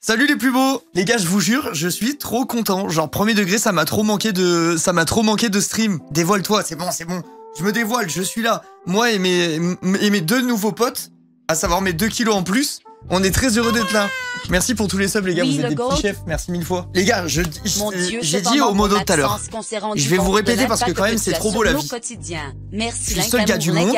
Salut les plus beaux. Les gars, je vous jure, je suis trop content. Genre, premier degré, ça m'a trop manqué de stream. Dévoile-toi, c'est bon. Je me dévoile, je suis là. Moi et mes deux nouveaux potes, à savoir mes 2 kilos en plus, on est très heureux d'être là. Merci pour tous les subs, les gars, vous êtes des petits chefs. Merci 1000 fois. Les gars, j'ai dit au modo tout à l'heure. Je vais vous répéter parce que quand même, c'est trop beau la vie. Je suis le seul gars du monde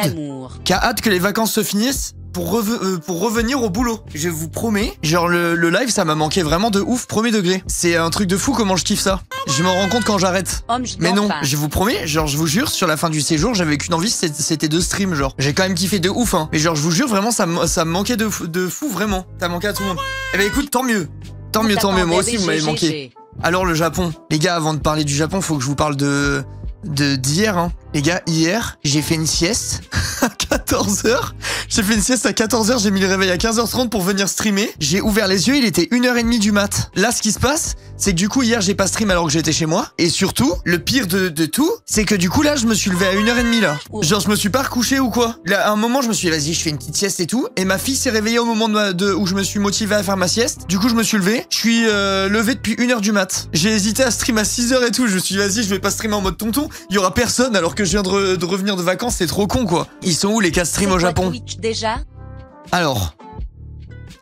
qui a hâte que les vacances se finissent pour revenir au boulot. Je vous promets, genre le live, ça m'a manqué vraiment de ouf, premier degré. C'est un truc de fou comment je kiffe ça. Je m'en rends compte quand j'arrête. Mais non, je vous promets, genre je vous jure, sur la fin du séjour, j'avais qu'une envie, c'était de stream, genre. J'ai quand même kiffé de ouf, hein. Mais genre, je vous jure, vraiment, ça me manquait de fou, vraiment. Ça manquait à tout le monde. Eh ben écoute, tant mieux. Tant mieux, moi aussi, vous m'avez manqué. Alors le Japon. Les gars, avant de parler du Japon, faut que je vous parle d'hier, hein. Les gars, hier, j'ai fait une sieste à 14h. J'ai fait une sieste à 14h, j'ai mis le réveil à 15h30 pour venir streamer. J'ai ouvert les yeux, il était 1h30 du mat. Là, ce qui se passe, c'est que du coup, hier, j'ai pas stream alors que j'étais chez moi. Et surtout, le pire de tout, c'est que du coup, là, je me suis levé à 1h30 là. Genre, je me suis pas recouché ou quoi. Là, à un moment, je me suis dit, vas-y, je fais une petite sieste et tout. Et ma fille s'est réveillée au moment où je me suis motivé à faire ma sieste. Du coup, je me suis levé. Je suis levé depuis 1h du mat. J'ai hésité à stream à 6h et tout. Je me suis dit, vas-y, je vais pas streamer en mode tonton. Il y aura personne alors que je viens de revenir de vacances, c'est trop con quoi. Ils sont où les cas stream au Japon? Twitch déjà? Alors,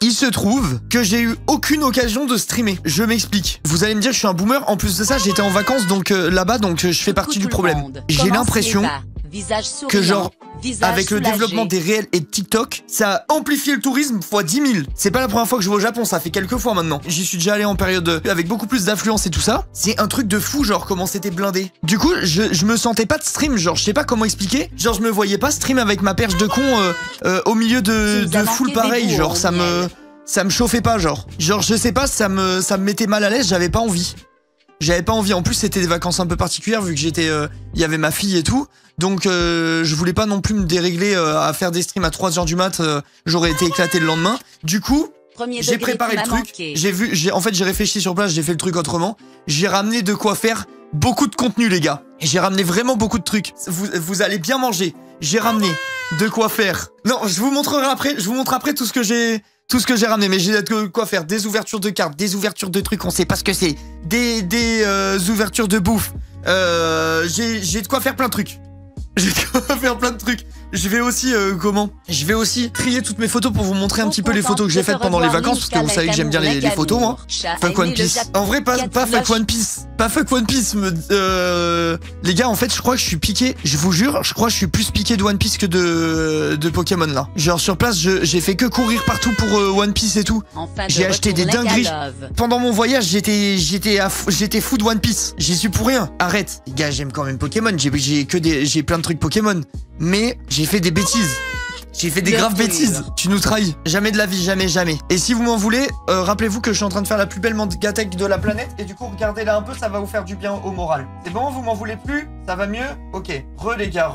il se trouve que j'ai eu aucune occasion de streamer. Je m'explique. Vous allez me dire que je suis un boomer. En plus de ça, j'étais en vacances donc là-bas, donc je fais partie du problème. J'ai l'impression que genre, avec le développement des réels et de TikTok, ça a amplifié le tourisme x 10 000. C'est pas la première fois que je vais au Japon, ça fait quelques fois maintenant. J'y suis déjà allé en période avec beaucoup plus d'affluence et tout ça. C'est un truc de fou, genre comment c'était blindé. Du coup, je me sentais pas de stream, genre je sais pas comment expliquer. Genre je me voyais pas stream avec ma perche de con au milieu de foule pareil. Genre ça me chauffait pas, genre. Genre je sais pas, ça me mettait mal à l'aise, j'avais pas envie. J'avais pas envie. En plus, c'était des vacances un peu particulières vu que j'étais, il y avait ma fille et tout. Donc, je voulais pas non plus me dérégler à faire des streams à 3h du mat. J'aurais été éclaté le lendemain. Du coup, j'ai préparé le truc. En fait, j'ai réfléchi sur place. J'ai fait le truc autrement. J'ai ramené de quoi faire beaucoup de contenu, les gars. Et j'ai ramené vraiment beaucoup de trucs. Vous allez bien manger. J'ai ramené de quoi faire. Non, je vous montrerai après. Je vous montre après tout ce que j'ai ramené, mais j'ai de quoi faire. Des ouvertures de cartes, des ouvertures de trucs, on sait pas ce que c'est. Des ouvertures de bouffe. J'ai de quoi faire plein de trucs. J'ai de quoi faire plein de trucs. Je vais aussi trier toutes mes photos pour vous montrer un petit peu les photos que j'ai faites pendant les vacances, parce que vous savez que j'aime bien les photos, moi. Fuck One Piece. En vrai, pas fuck One Piece. Pas fuck One Piece. Les gars, en fait, je crois que je suis piqué. Je vous jure, je crois que je suis plus piqué de One Piece que de Pokémon, là. Genre, sur place, j'ai fait que courir partout pour One Piece et tout. J'ai acheté des dingueries. Pendant mon voyage, j'étais fou de One Piece. J'y suis pour rien. Arrête. Les gars, j'aime quand même Pokémon. J'ai plein de trucs Pokémon. Mais j'ai fait des bêtises. J'ai fait des graves bêtises. Tu nous trahis. Jamais de la vie, jamais. Et si vous m'en voulez, rappelez-vous que je suis en train de faire la plus belle mangatech de la planète. Et du coup, regardez-là un peu, ça va vous faire du bien au moral. C'est bon, vous m'en voulez plus? Ça va mieux? Ok. Les gars,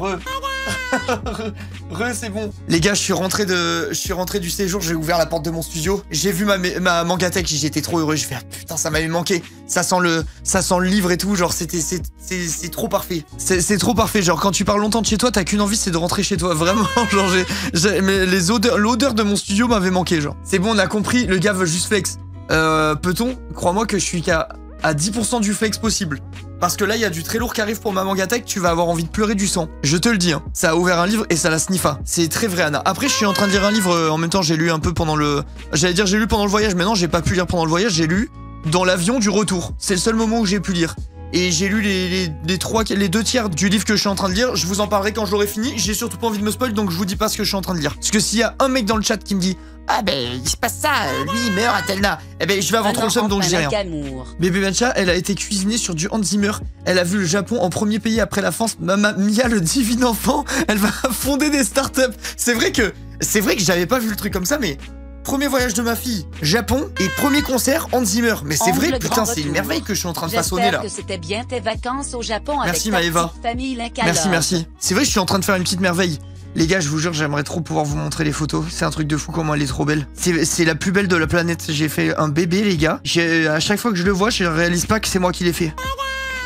c'est bon. Les gars, je suis rentré du séjour, j'ai ouvert la porte de mon studio. J'ai vu ma mangatech, j'étais trop heureux. Je fais, putain, ça m'avait manqué. Ça sent le livre et tout. Genre, c'est trop parfait. C'est trop parfait. Genre, quand tu pars longtemps de chez toi, t'as qu'une envie, c'est de rentrer chez toi. Vraiment, genre, mais l'odeur de mon studio m'avait manqué, genre. C'est bon, on a compris, le gars veut juste flex. Peut-on? Crois-moi que je suis à 10% du flex possible. Parce que là, il y a du très lourd qui arrive pour ma mangatech, tu vas avoir envie de pleurer du sang. Je te le dis, hein. Ça a ouvert un livre et ça la sniffa. C'est très vrai, Anna. Après, je suis en train de lire un livre, en même temps, j'ai lu un peu pendant le... J'allais dire j'ai lu pendant le voyage, mais non, j'ai pas pu lire pendant le voyage, j'ai lu dans l'avion du retour. C'est le seul moment où j'ai pu lire. Et j'ai lu les 2 tiers du livre que je suis en train de lire. Je vous en parlerai quand je l'aurai fini. J'ai surtout pas envie de me spoil, donc je vous dis pas ce que je suis en train de lire. Parce que s'il y a un mec dans le chat qui me dit « Ah ben, il se passe ça, lui il meurt à Telna », eh ben je vais avoir trop le seum, donc je dis rien. Bébé Matcha, elle a été cuisinée sur du Hans Zimmer. Elle a vu le Japon en premier pays après la France. Mamma Mia, le divin enfant, elle va fonder des startups. C'est vrai que j'avais pas vu le truc comme ça, mais... Premier voyage de ma fille, Japon, et premier concert, Hans Zimmer. Mais c'est vrai, putain, c'est une merveille que je suis en train de façonner là. Que c'était bien tes vacances au Japon merci Maëva. Merci. C'est vrai, je suis en train de faire une petite merveille. Les gars, je vous jure, j'aimerais trop pouvoir vous montrer les photos. C'est un truc de fou comment elle est trop belle. C'est la plus belle de la planète. J'ai fait un bébé, les gars. À chaque fois que je le vois, je réalise pas que c'est moi qui l'ai fait.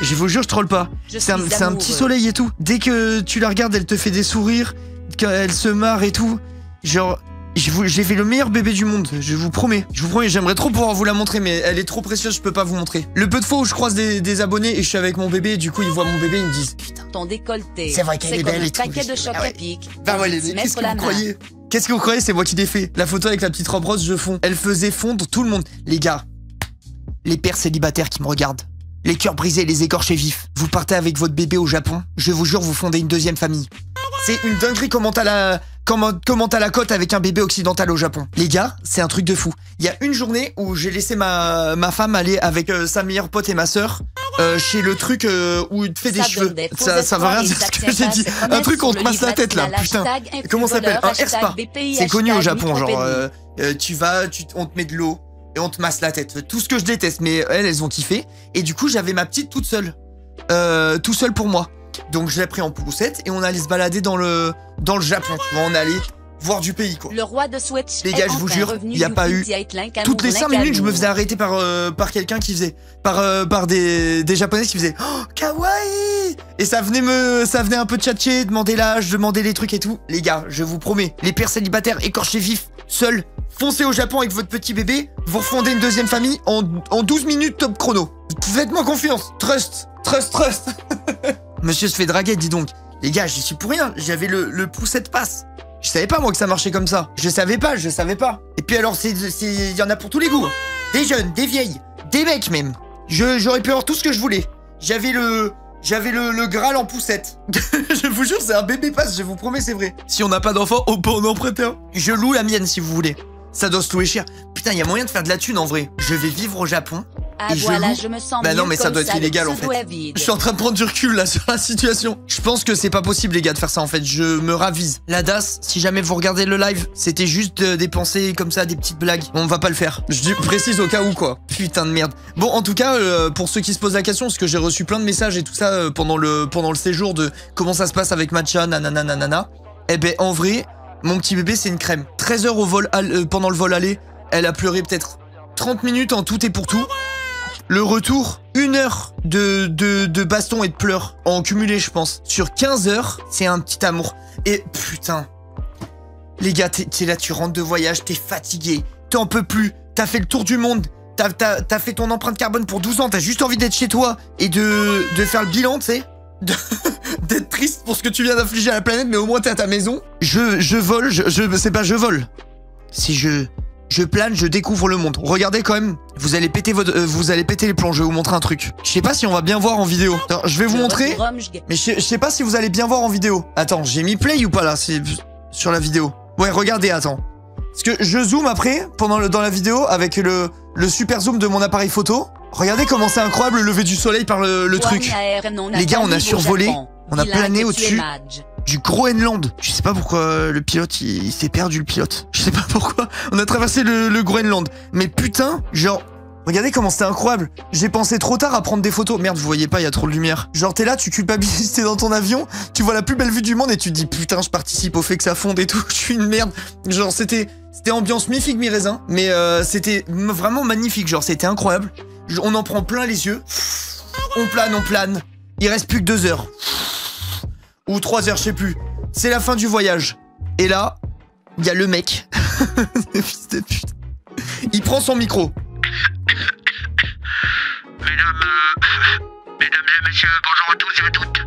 Je vous jure, je troll pas. C'est un petit soleil et tout. Dès que tu la regardes, elle te fait des sourires, qu'elle se marre et tout. Genre... J'ai fait le meilleur bébé du monde, je vous promets. Je vous promets, j'aimerais trop pouvoir vous la montrer, mais elle est trop précieuse, je peux pas vous montrer. Le peu de fois où je croise des abonnés et je suis avec mon bébé, et du coup ils voient mon bébé, ils me disent putain. Ton décolleté. C'est vrai qu'elle est belle et tout. Paquet de chocs à pic. Bah ouais, qu'est-ce que vous croyez? Qu'est-ce que vous croyez? C'est moi qui l'ai fait. La photo avec la petite robe rose, je fonds. Elle faisait fondre tout le monde. Les gars, les pères célibataires qui me regardent, les cœurs brisés, les écorchés vifs. Vous partez avec votre bébé au Japon, je vous jure, vous fondez une deuxième famille. C'est une dinguerie comment t'as la cote avec un bébé occidental au Japon. Les gars, c'est un truc de fou. Il y a une journée où j'ai laissé ma femme aller avec sa meilleure pote et ma sœur chez le truc où il te fait des cheveux. Ça va rien dire ce que j'ai dit. Un truc où on te masse la tête là, putain. Comment ça s'appelle? Un hair spa. C'est connu au Japon, genre tu vas, on te met de l'eau et on te masse la tête. Tout ce que je déteste, mais elles ont kiffé. Et du coup, j'avais ma petite toute seule. Tout seul pour moi. Donc je l'ai pris en poussette et on allait se balader dans le Japon. Tu vois, on allait voir du pays quoi. Le roi de Switch. Les gars, je vous jure, il n'y a pas eu. Toutes les 5 minutes, je me faisais arrêter par quelqu'un qui faisait. Par des japonais qui faisaient oh, kawaii. Et ça venait un peu tchatcher, demander l'âge, demander les trucs et tout. Les gars, je vous promets, les pères célibataires écorchés vifs, seuls, foncez au Japon avec votre petit bébé, vous refondez une deuxième famille en 12 minutes top chrono. Faites-moi confiance. Trust. Monsieur se fait draguer, dis donc. Les gars, j'y suis pour rien. J'avais le poussette passe. Je savais pas moi que ça marchait comme ça. Je savais pas. Et puis alors, il y en a pour tous les goûts. Des jeunes, des vieilles, des mecs même. J'aurais pu avoir tout ce que je voulais. J'avais le Graal en poussette. Je vous jure, c'est un bébé passe, je vous promets, c'est vrai. Si on n'a pas d'enfant, on peut en emprunter un. Je loue la mienne si vous voulez. Ça doit se louer cher. Putain, il y a moyen de faire de la thune en vrai. Je vais vivre au Japon. Ah et voilà, je me sens bah non, mieux mais ça comme doit être illégal en le fait. pseudo est vide. Je suis en train de prendre du recul là sur la situation. Je pense que c'est pas possible les gars de faire ça en fait. Je me ravise. La DAS, si jamais vous regardez le live, c'était juste des pensées comme ça, des petites blagues. On va pas le faire. Je précise au cas où quoi. Putain de merde. Bon, en tout cas, pour ceux qui se posent la question, parce que j'ai reçu plein de messages et tout ça pendant le séjour de comment ça se passe avec Matcha, nanana. Eh ben en vrai, mon petit bébé c'est une crème. 13 heures au vol pendant le vol aller, elle a pleuré peut-être 30 minutes en tout et pour tout. Le retour, 1 heure de baston et de pleurs en cumulé, je pense. Sur 15 heures, c'est un petit amour. Et putain, les gars, t'es là, tu rentres de voyage, t'es fatigué, t'en peux plus, t'as fait le tour du monde, t'as fait ton empreinte carbone pour 12 ans, t'as juste envie d'être chez toi et de faire le bilan, tu sais. D'être triste pour ce que tu viens d'infliger à la planète, mais au moins t'es à ta maison. Je vole, c'est pas je vole, c'est je plane, je découvre le monde. Regardez quand même, vous allez péter les plombs, je vais vous montrer un truc. Je sais pas si on va bien voir en vidéo. Alors, je vais vous montrer, mais je sais pas si vous allez bien voir en vidéo. Attends, j'ai mis play ou pas là? C'est sur la vidéo. Ouais, regardez, attends. Parce que je zoome après, dans la vidéo, avec le super zoom de mon appareil photo. Regardez comment c'est incroyable le lever du soleil par le truc. Les gars, on a survolé, on a plané au-dessus du Groenland. Je sais pas pourquoi le pilote, il s'est perdu le pilote. Je sais pas pourquoi. On a traversé le Groenland. Mais putain, genre, regardez comment c'était incroyable. J'ai pensé trop tard à prendre des photos. Merde, vous voyez pas, il y a trop de lumière. Genre, t'es là, tu culpabilises, t'es dans ton avion, tu vois la plus belle vue du monde et tu te dis putain, je participe au fait que ça fonde et tout. Je suis une merde. Genre, c'était ambiance mi-figue, mi-raisin. Mais c'était vraiment magnifique. Genre, c'était incroyable. On en prend plein les yeux. On plane. Il reste plus que 2 heures. Ou 3 heures, je sais plus. C'est la fin du voyage. Et là, il y a le mec. Fils de pute. Il prend son micro. Mesdames et messieurs, bonjour à tous et à toutes.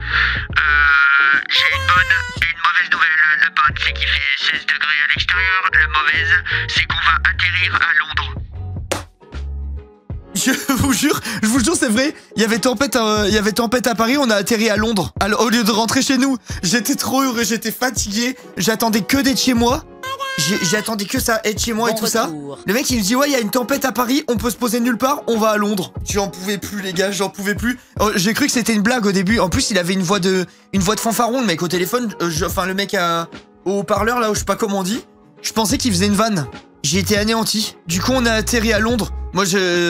J'ai une bonne et une mauvaise nouvelle. La bonne, c'est qu'il fait 16 degrés à l'extérieur. La mauvaise, c'est qu'on va atterrir à Londres. Je vous jure, c'est vrai. Il y avait tempête à Paris, on a atterri à Londres. Alors, au lieu de rentrer chez nous, j'étais trop heureux, j'étais fatigué. J'attendais que d'être chez moi. J'attendais que ça, être chez moi et tout ça. Le mec, il me dit, ouais, il y a une tempête à Paris, on peut se poser nulle part, on va à Londres. J'en pouvais plus, les gars, j'en pouvais plus. J'ai cru que c'était une blague au début. En plus, il avait une voix de fanfaron, le mec au téléphone. Enfin, le mec au haut-parleur, là, où je sais pas comment on dit. Je pensais qu'il faisait une vanne. J'ai été anéanti. Du coup, on a atterri à Londres. Moi,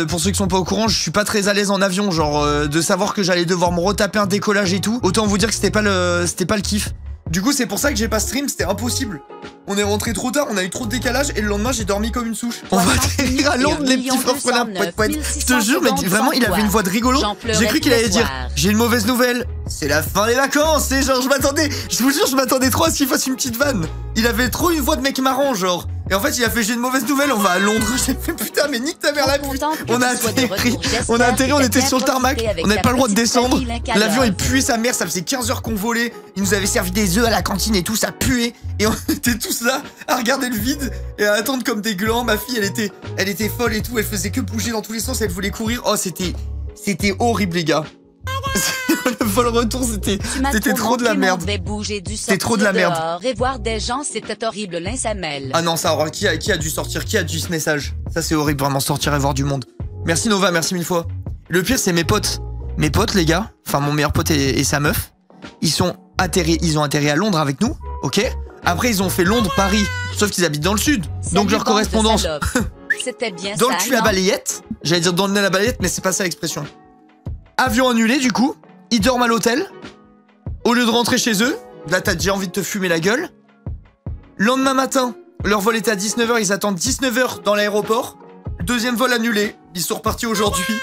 pour ceux qui sont pas au courant, je suis pas très à l'aise en avion. Genre, de savoir que j'allais devoir me retaper un décollage et tout. Autant vous dire que c'était pas le kiff. Du coup, c'est pour ça que j'ai pas stream, c'était impossible. On est rentré trop tard, on a eu trop de décalage et le lendemain, j'ai dormi comme une souche. On va atterrir à Londres, les petits frères poète. Je te jure, mais vraiment, il avait une voix de rigolo. J'ai cru qu'il allait dire, j'ai une mauvaise nouvelle. C'est la fin des vacances. Et genre, je vous jure, je m'attendais trop à ce qu'il fasse une petite vanne. Il avait trop une voix de mec marrant, genre. Et en fait, il a fait j'ai une mauvaise nouvelle, on va à Londres. J'ai fait putain, mais nique ta mère la pute. On a atterri, on était sur le tarmac. On n'avait pas le droit de descendre. L'avion il puait sa mère, ça faisait 15 heures qu'on volait. Il nous avait servi des œufs à la cantine et tout, ça puait. Et on était tous là à regarder le vide et à attendre comme des glands. Ma fille, elle était folle et tout, elle faisait que bouger dans tous les sens, elle voulait courir. Oh, c'était horrible, les gars. Le vol retour, c'était trop de la merde. C'était trop de la merde. Et voir des gens, c'était horrible, l'insamel. Ah non, ça, qui a dû sortir? Qui a dû ce message? Ça, c'est horrible, vraiment, sortir et voir du monde. Merci Nova, merci mille fois. Le pire, c'est mes potes. Mes potes, les gars, enfin mon meilleur pote et sa meuf, ils ont atterri à Londres avec nous, ok? Après, ils ont fait Londres-Paris, sauf qu'ils habitent dans le sud. Donc leur correspondance. C'était bien dans ça, le cul à balayette. J'allais dire dans le nez à la balayette, mais c'est pas ça l'expression. Avion annulé, du coup. Ils dorment à l'hôtel. Au lieu de rentrer chez eux, là t'as déjà envie de te fumer la gueule. Lendemain matin, leur vol était à 19h, ils attendent 19h dans l'aéroport. Deuxième vol annulé, ils sont repartis aujourd'hui.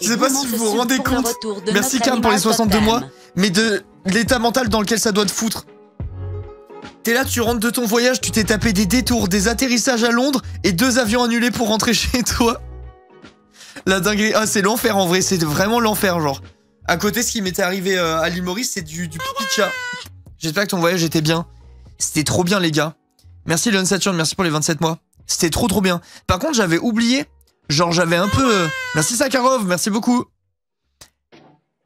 Je sais pas si vous vous rendez compte. Merci Cam pour les 62 mois, mais de l'état mental dans lequel ça doit te foutre. T'es là, tu rentres de ton voyage, tu t'es tapé des détours, des atterrissages à Londres et 2 avions annulés pour rentrer chez toi. La dinguerie, ah c'est l'enfer en vrai, c'est vraiment l'enfer genre. À côté, ce qui m'était arrivé à l'île Maurice, c'est du pipi de chat. J'espère que ton voyage était bien. C'était trop bien les gars. Merci Leon Saturn, merci pour les 27 mois. C'était trop bien. Par contre, j'avais oublié, genre j'avais un peu... Merci Sakharov, merci beaucoup.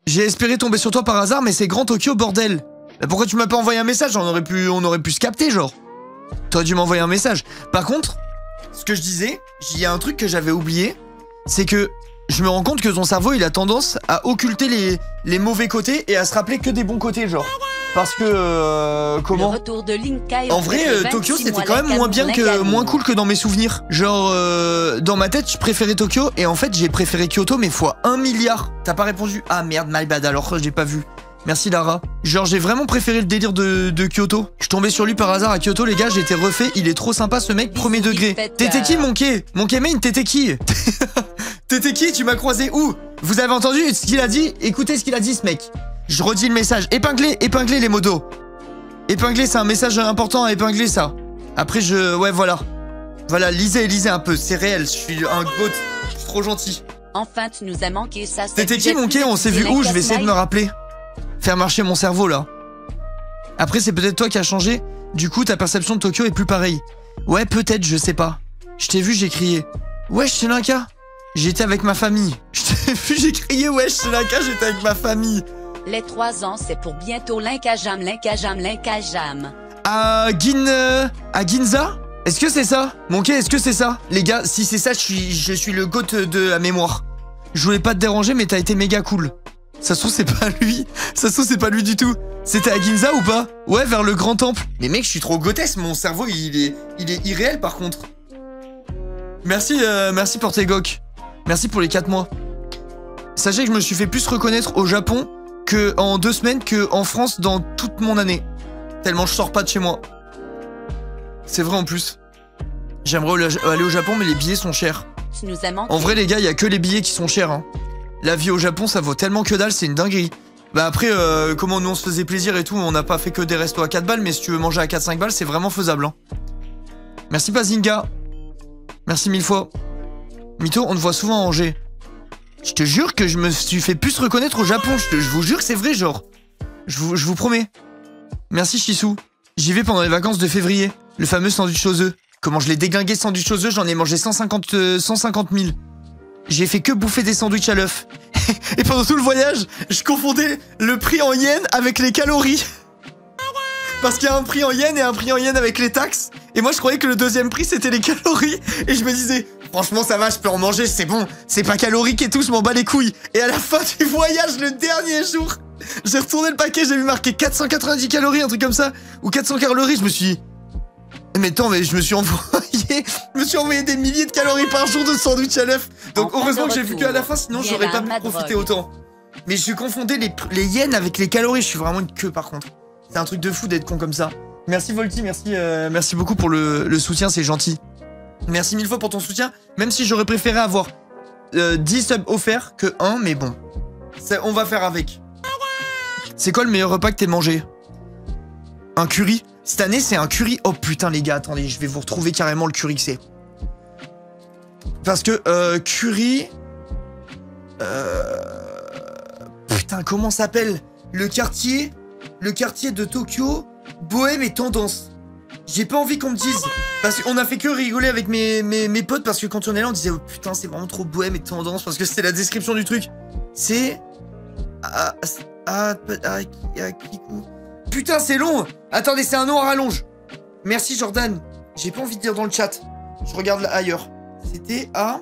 J'ai espéré tomber sur toi par hasard, mais c'est Grand Tokyo, bordel. Bah pourquoi tu m'as pas envoyé un message? On aurait pu se capter, genre. T'aurais dû m'envoyer un message. Par contre, ce que je disais, il y a un truc que j'avais oublié, c'est que je me rends compte que ton cerveau, il a tendance à occulter les mauvais côtés et à se rappeler que des bons côtés, genre. Parce que, comment? En vrai, Tokyo, c'était quand même moins cool que dans mes souvenirs. Genre, dans ma tête, je préférais Tokyo et en fait, j'ai préféré Kyoto, mais fois 1 milliard. T'as pas répondu? Ah merde, my bad, alors j'ai pas vu. Merci Lara. Genre j'ai vraiment préféré le délire de Kyoto. Je tombais sur lui par hasard à Kyoto les gars, j'ai été refait, il est trop sympa ce mec, premier degré. T'étais qui Monkey Main, t'étais qui? T'étais qui? Tu m'as croisé où? Vous avez entendu ce qu'il a dit? Écoutez ce qu'il a dit ce mec. Je redis le message, épinglez les modos. Épinglez, c'est un message important à épingler ça. Après ouais voilà. Voilà, lisez un peu, c'est réel, je suis un goat, je suis trop gentil. Enfin tu nous as manqué ça. T'étais qui Monkey? On s'est vu où? Je vais essayer de me rappeler. Faire marcher mon cerveau là. Après c'est peut-être toi qui as changé. Du coup ta perception de Tokyo est plus pareille. Ouais peut-être, je sais pas. Je t'ai vu, j'ai crié wesh c'est Linka. J'étais avec ma famille. Je t'ai vu, j'ai crié wesh c'est Linka, j'étais avec ma famille. Les 3 ans c'est pour bientôt Linkajam. À Ginza? Est-ce que c'est ça? Monkey, est-ce que c'est ça? Les gars, si c'est ça, je suis le goat de la mémoire. Je voulais pas te déranger mais t'as été méga cool. Ça se trouve c'est pas lui. Ça se trouve c'est pas lui du tout. C'était à Ginza ou pas? Ouais, vers le grand temple. Mais mec, je suis trop grotesque, mon cerveau il est irréel par contre. Merci pour tes goks. Merci pour les 4 mois. Sachez que je me suis fait plus reconnaître au Japon que en 2 semaines que en France dans toute mon année. Tellement je sors pas de chez moi. C'est vrai en plus. J'aimerais aller au Japon mais les billets sont chers. Tu nous as manqué. En vrai les gars, il y a que les billets qui sont chers hein. La vie au Japon, ça vaut tellement que dalle, c'est une dinguerie. Bah après, comment nous on se faisait plaisir et tout, on n'a pas fait que des restos à 4 balles, mais si tu veux manger à 4-5 balles, c'est vraiment faisable. Hein. Merci Pazinga. Merci 1000 fois. Mito, on te voit souvent à Angers. Je te jure que je me suis fait plus reconnaître au Japon, je vous jure que c'est vrai, genre. Je vous promets. Merci Shisou. J'y vais pendant les vacances de février, le fameux sandwich aux œufs. Comment je l'ai déglingué ce sandwich aux œufs, j'en ai mangé 150 000. J'ai fait que bouffer des sandwichs à l'œuf. Et pendant tout le voyage, je confondais le prix en yens avec les calories. Parce qu'il y a un prix en yens et un prix en yens avec les taxes. Et moi, je croyais que le deuxième prix, c'était les calories. Et je me disais, franchement, ça va, je peux en manger, c'est bon. C'est pas calorique et tout, je m'en bats les couilles. Et à la fin du voyage, le dernier jour, j'ai retourné le paquet, j'ai vu marqué 490 calories, un truc comme ça. Ou 400 calories, je me suis dit... Mais attends, mais je me suis envoyé des milliers de calories par jour de sandwich à l'œuf. Donc heureusement que j'ai vu qu'à la fin, sinon j'aurais pas pu profiter autant. Mais je confondais les yens avec les calories, je suis vraiment une queue par contre. C'est un truc de fou d'être con comme ça. Merci Volty, merci beaucoup pour le soutien, c'est gentil. Merci 1000 fois pour ton soutien, même si j'aurais préféré avoir 10 subs offerts que 1, mais bon. On va faire avec. C'est quoi le meilleur repas que t'aies mangé? Un curry? Cette année, c'est un curry. Oh putain, les gars, attendez, je vais vous retrouver carrément le curry que c'est. Parce que curry... Putain, comment s'appelle le quartier de Tokyo, bohème et tendance. J'ai pas envie qu'on me dise... Parce qu'on a fait que rigoler avec mes potes, parce que quand on est là, on disait, oh putain, c'est vraiment trop bohème et tendance, parce que c'était la description du truc. C'est... Putain, c'est long. Attendez, c'est un nom à rallonge. Merci, Jordan. J'ai pas envie de dire dans le chat. Je regarde là, ailleurs. C'était à...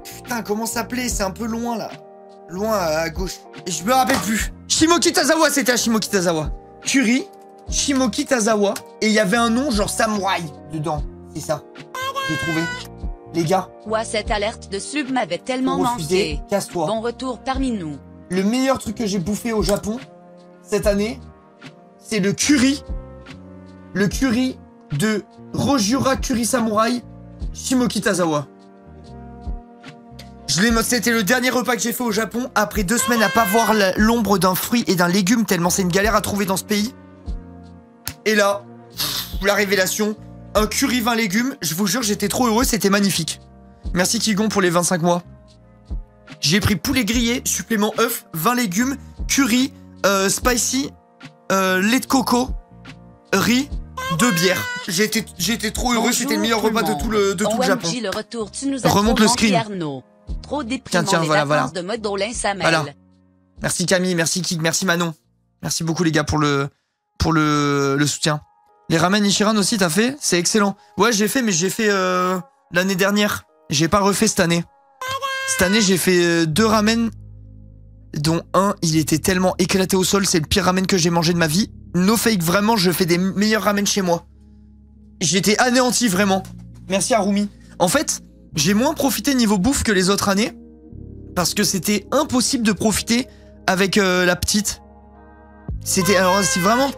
Putain, comment ça s'appelait? C'est un peu loin, là. Loin à gauche. Et je me rappelle plus. Shimokitazawa, c'était à Shimokitazawa. Curry, Shimokitazawa. Et il y avait un nom genre samouraï dedans. C'est ça. J'ai trouvé. Les gars. Ouais, cette alerte de sub m'avait tellement manqué. Casse-toi. Bon retour parmi nous. Le meilleur truc que j'ai bouffé au Japon cette année, c'est le curry. Le curry de Rojura Curry Samouraï Shimokitazawa. C'était le dernier repas que j'ai fait au Japon après 2 semaines à pas voir l'ombre d'un fruit et d'un légume tellement c'est une galère à trouver dans ce pays. Et là, la révélation, un curry 20 légumes, je vous jure j'étais trop heureux, c'était magnifique. Merci Kigon pour les 25 mois. J'ai pris poulet grillé, supplément œuf, 20 légumes, curry, spicy, lait de coco, riz, 2 bières. J'étais trop heureux, c'était le meilleur repas de tout le Japon. Le retour, tu nous as remonte le screen. Trop déprimant, tiens, voilà. De Modolin Samel. Voilà. Merci Camille, merci Kik, merci Manon. Merci beaucoup les gars pour le soutien. Les ramen Ishiran aussi, t'as fait? C'est excellent. Ouais, j'ai fait, mais j'ai fait l'année dernière. J'ai pas refait cette année. Cette année, j'ai fait 2 ramen, dont un, il était tellement éclaté au sol. C'est le pire ramen que j'ai mangé de ma vie. No fake, vraiment, je fais des meilleurs ramen chez moi. J'étais anéanti, vraiment. Merci Harumi. En fait, j'ai moins profité niveau bouffe que les autres années, parce que c'était impossible de profiter avec la petite. C'était, alors, c'est vraiment...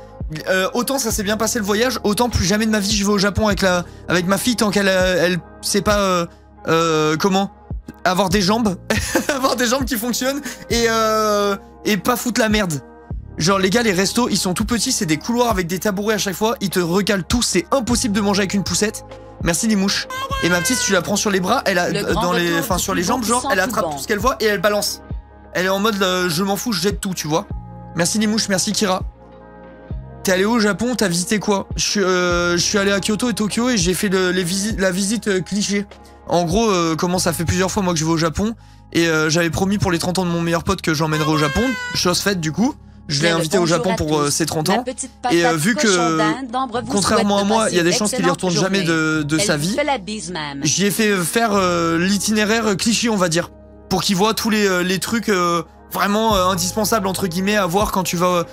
autant ça s'est bien passé le voyage, autant plus jamais de ma vie je vais au Japon avec ma fille tant qu'elle sait pas comment avoir des jambes avoir des jambes qui fonctionnent et pas foutre la merde. Genre les gars, les restos ils sont tout petits, c'est des couloirs avec des tabourets à chaque fois, ils te recalent tout, c'est impossible de manger avec une poussette. Merci les mouches. Et ma petite, tu la prends sur les bras, elle a sur les jambes, genre elle attrape tout ce qu'elle voit et elle balance. Elle est en mode je m'en fous, je jette tout, tu vois. Merci les mouches, merci Kira. T'es allé au Japon, t'as visité quoi? Je suis allé à Kyoto et Tokyo et j'ai fait la visite cliché. En gros, comment ça fait plusieurs fois moi que je vais au Japon et j'avais promis pour les 30 ans de mon meilleur pote que j'emmènerai au Japon. Chose faite du coup. Je l'ai invité au Japon pour ses 30 ans. Et vu que, contrairement à moi, il y a des chances qu'il y retourne jamais de sa vie, j'y ai fait faire l'itinéraire cliché, on va dire. Pour qu'il voit tous les trucs vraiment indispensables, entre guillemets, à voir quand tu vas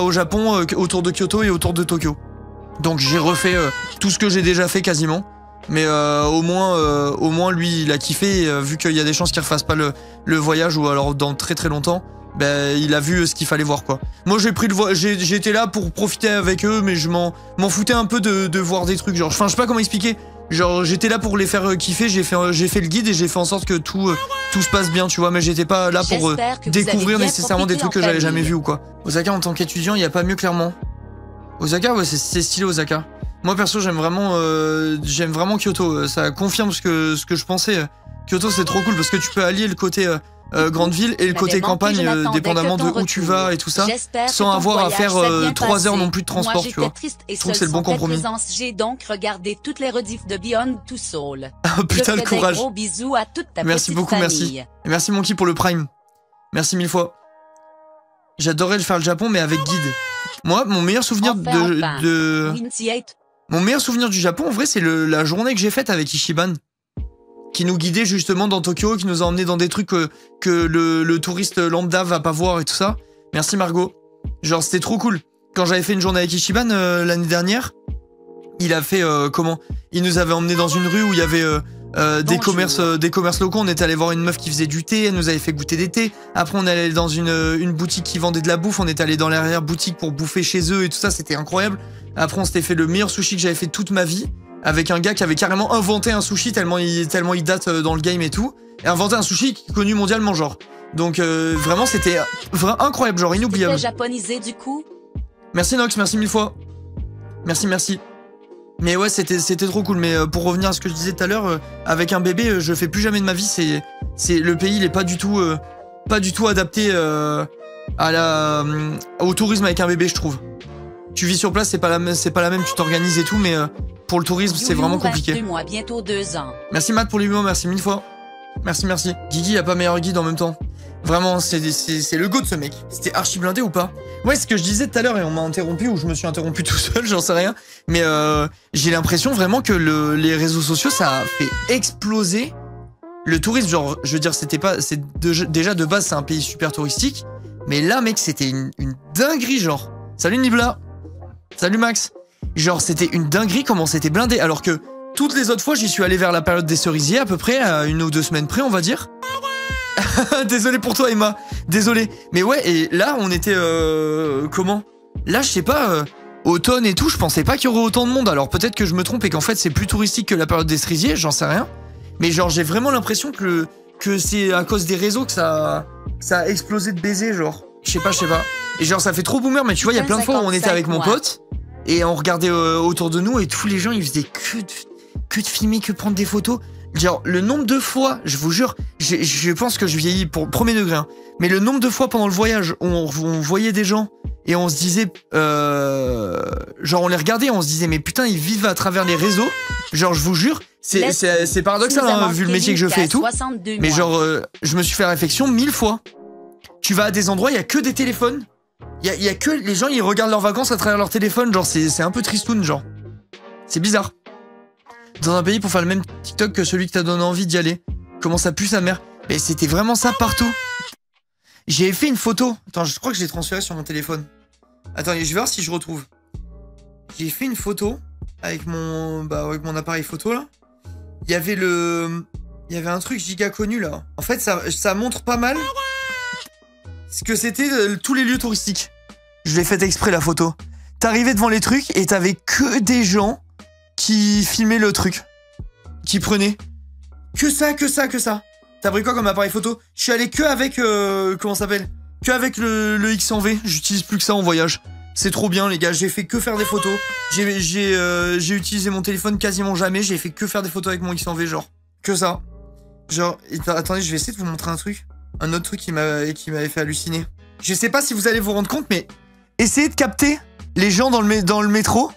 au Japon, autour de Kyoto et autour de Tokyo. Donc j'ai refait tout ce que j'ai déjà fait quasiment. Mais au moins lui, il a kiffé, vu qu'il y a des chances qu'il refasse pas le voyage, ou alors dans très très longtemps. Ben, il a vu ce qu'il fallait voir quoi. Moi j'étais là pour profiter avec eux, mais je m'en foutais un peu de voir des trucs, genre, enfin je sais pas comment expliquer. Genre j'étais là pour les faire kiffer, j'ai fait le guide et j'ai fait en sorte que tout se passe bien, tu vois, mais j'étais pas là pour découvrir nécessairement des trucs que j'avais jamais vus ou quoi. Osaka en tant qu'étudiant, il y a pas mieux clairement. Osaka, ouais, c'est stylé Osaka. Moi perso j'aime vraiment Kyoto, ça confirme ce que je pensais. Kyoto c'est trop cool parce que tu peux allier le côté grande ville et le côté campagne, dépendamment de où tu vas et tout ça, sans avoir à faire 3 heures non plus de transport, tu vois. Je trouve que c'est le bon compromis. J'ai donc regardé toutes les rediffs de Beyond Two Soul. Ah putain le courage. Gros bisous à toute ta merci beaucoup, merci. Et merci Monkey pour le Prime. Merci 1000 fois. J'adorais faire le Japon mais avec guide. Moi, mon meilleur souvenir mon meilleur souvenir du Japon, en vrai, c'est la journée que j'ai faite avec Ichiban. Qui nous guidait justement dans Tokyo, qui nous a emmené dans des trucs que le touriste lambda va pas voir et tout ça. Merci Margot. Genre c'était trop cool. Quand j'avais fait une journée avec Ichiban l'année dernière, il a fait il nous avait emmené dans une rue où il y avait des commerces locaux. On était allé voir une meuf qui faisait du thé, elle nous avait fait goûter des thés. Après on est allé dans une boutique qui vendait de la bouffe, on est allé dans l'arrière-boutique pour bouffer chez eux et tout ça, c'était incroyable. Après on s'était fait le meilleur sushi que j'avais fait toute ma vie. Avec un gars qui avait carrément inventé un sushi tellement il date dans le game et tout. Et inventé un sushi connu mondialement genre. Donc vraiment c'était incroyable, genre inoubliable. C'était japonisé du coup. Merci Nox, merci 1000 fois. Merci, merci. Mais ouais, c'était trop cool. Mais pour revenir à ce que je disais tout à l'heure, avec un bébé, je fais plus jamais de ma vie. Le pays, il est pas du tout adapté au tourisme avec un bébé, je trouve. Tu vis sur place, c'est pas la même, tu t'organises et tout, mais pour le tourisme, c'est vraiment compliqué. 22 mois, bientôt 2 ans. Merci Matt pour l'humour, merci 1000 fois. Merci, merci. Guigui a pas meilleur guide en même temps. Vraiment, c'est le go de ce mec. C'était archi blindé ou pas? Ouais, ce que je disais tout à l'heure et on m'a interrompu ou je me suis interrompu tout seul, j'en sais rien. Mais j'ai l'impression vraiment que les réseaux sociaux, ça a fait exploser le tourisme. Genre, je veux dire, déjà de base, c'est un pays super touristique. Mais là, mec, c'était une dinguerie, genre. Salut Nibla. Salut Max. Genre, c'était une dinguerie comment c'était blindé. Alors que toutes les autres fois, j'y suis allé vers la période des cerisiers, à peu près, à 1 ou 2 semaines près, on va dire. Désolé pour toi, Emma. Désolé. Mais ouais, et là, on était... comment? Là, je sais pas, automne et tout, je pensais pas qu'il y aurait autant de monde. Alors peut-être que je me trompe et qu'en fait, c'est plus touristique que la période des cerisiers, j'en sais rien. Mais genre, j'ai vraiment l'impression que c'est à cause des réseaux que ça a explosé de baisers, genre. Je sais pas. Et genre, ça fait trop boomer, mais tu vois, il y a plein de fois où on était avec mon pote et on regardait autour de nous et tous les gens, ils faisaient que de filmer, que de prendre des photos. Genre, le nombre de fois, je vous jure, je pense que je vieillis pour premier degré, hein, mais le nombre de fois pendant le voyage où on voyait des gens et on se disait, genre on les regardait et on se disait, mais putain, ils vivent à travers les réseaux. Genre, je vous jure, c'est paradoxal, hein, vu le métier que je fais et tout. Mais genre, je me suis fait réflexion 1000 fois. Tu vas à des endroits, il y a que des téléphones. Il y a que les gens, ils regardent leurs vacances à travers leur téléphone. Genre, c'est un peu tristoun, genre. C'est bizarre. Dans un pays pour faire le même TikTok que celui qui t'a donné envie d'y aller. Comment ça pue sa mère? Mais c'était vraiment ça partout. J'ai fait une photo. Attends, je crois que je l'ai transféré sur mon téléphone. Attends, je vais voir si je retrouve. J'ai fait une photo avec mon appareil photo là. Il y avait un truc giga connu là. En fait, ça montre pas mal ce que c'était tous les lieux touristiques. Je l'ai fait exprès la photo. T'arrivais devant les trucs et t'avais que des gens qui filmaient le truc. Qui prenaient. Que ça. T'as pris quoi comme appareil photo? Je suis allé que avec... comment ça s'appelle? Que avec le X100V. J'utilise plus que ça en voyage. C'est trop bien les gars, j'ai fait que faire des photos. J'ai utilisé mon téléphone quasiment jamais. J'ai fait que faire des photos avec mon X100V, genre. Que ça. Genre, attendez, je vais essayer de vous montrer un truc. Un autre truc qui m'avait fait halluciner. Je sais pas si vous allez vous rendre compte, mais essayez de capter les gens dans le métro